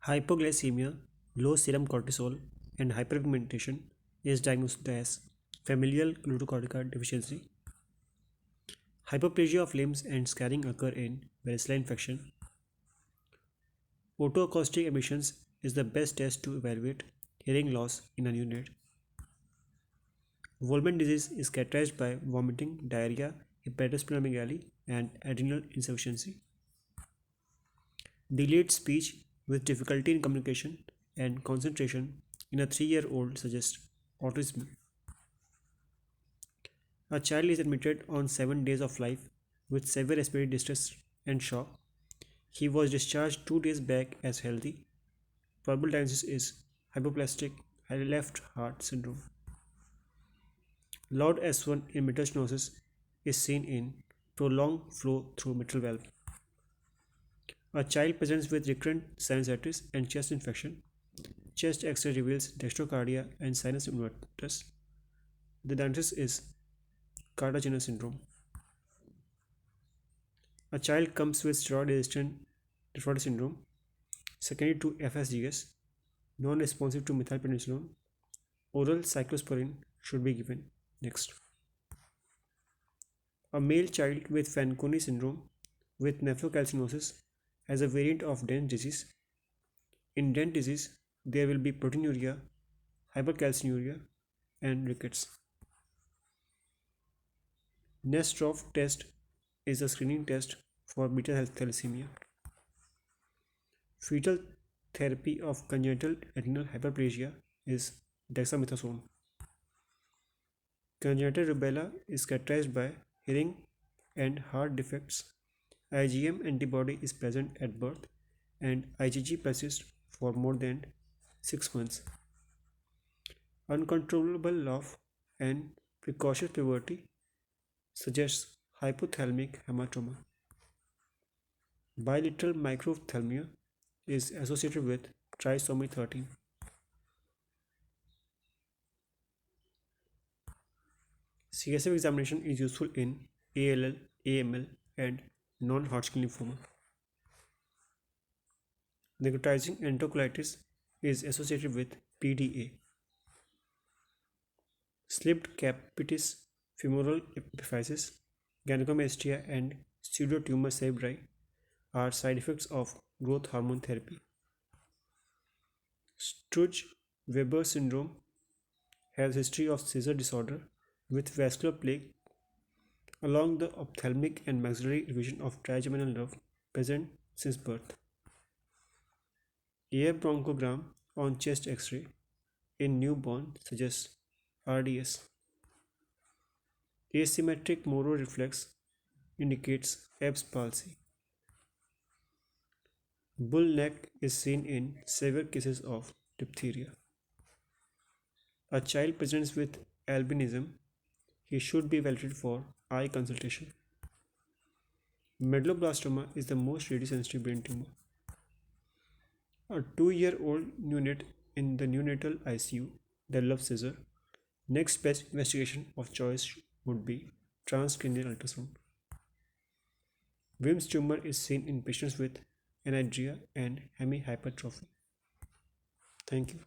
Hypoglycemia, low serum cortisol, and hyperpigmentation is diagnosed as familial glucocorticoid deficiency. Hyperplasia of limbs and scarring occur in varicella infection. Otoacoustic emissions is the best test to evaluate hearing loss in a neonate. Wolman disease is characterized by vomiting, diarrhea, hepatosplenomegaly, and adrenal insufficiency. Delayed speech with difficulty in communication and concentration in a 3-year-old suggests autism. A child is admitted on 7 days of life with severe respiratory distress and shock. He was discharged 2 days back as healthy. Probable diagnosis is hypoplastic left heart syndrome. Loud S1 in mitral stenosis is seen in prolonged flow through mitral valve. A child presents with recurrent sinusitis and chest infection. Chest X-ray reveals dextrocardia and sinus invertus. The diagnosis is Carter-Jenner syndrome. A child comes with steroid-resistant nephrotic syndrome, secondary to FSGS, non-responsive to methylprednisolone. Oral cyclosporine should be given. Next. A male child with Fanconi syndrome with nephrocalcinosis has a variant of Dent disease. In Dent disease, there will be proteinuria, hypercalcinuria, and rickets. Nesterov test is a screening test for beta thalassemia. Fetal therapy of congenital adrenal hyperplasia is dexamethasone. Congenital rubella is characterized by hearing and heart defects. IgM antibody is present at birth and IgG persists for more than 6 months. Uncontrollable laugh and precocious puberty suggests hypothalamic hematoma. Bilateral microphthalmia is associated with trisomy 13. CSF examination is useful in ALL, AML, and non-Hodgkin lymphoma. Necrotizing enterocolitis is associated with PDA. Slipped capitis femoral epiphysis, gynecomastia, and pseudotumor cerebri are side effects of growth hormone therapy. Sturge-Weber syndrome has history of seizure disorder with vascular plaque along the ophthalmic and maxillary division of trigeminal nerve present since birth. AF bronchogram on chest X-ray in newborn suggests RDS. Asymmetric Moro reflex indicates Erb's palsy. Bull neck is seen in severe cases of diphtheria. A child presents with albinism. He should be evaluated for eye consultation. Medulloblastoma is the most radiosensitive brain tumor. A 2-year-old neonate in the neonatal ICU develops seizure. Next best investigation of choice would be transcranial ultrasound. Wilms tumor is seen in patients with anhydria and hemihypertrophy. Thank you.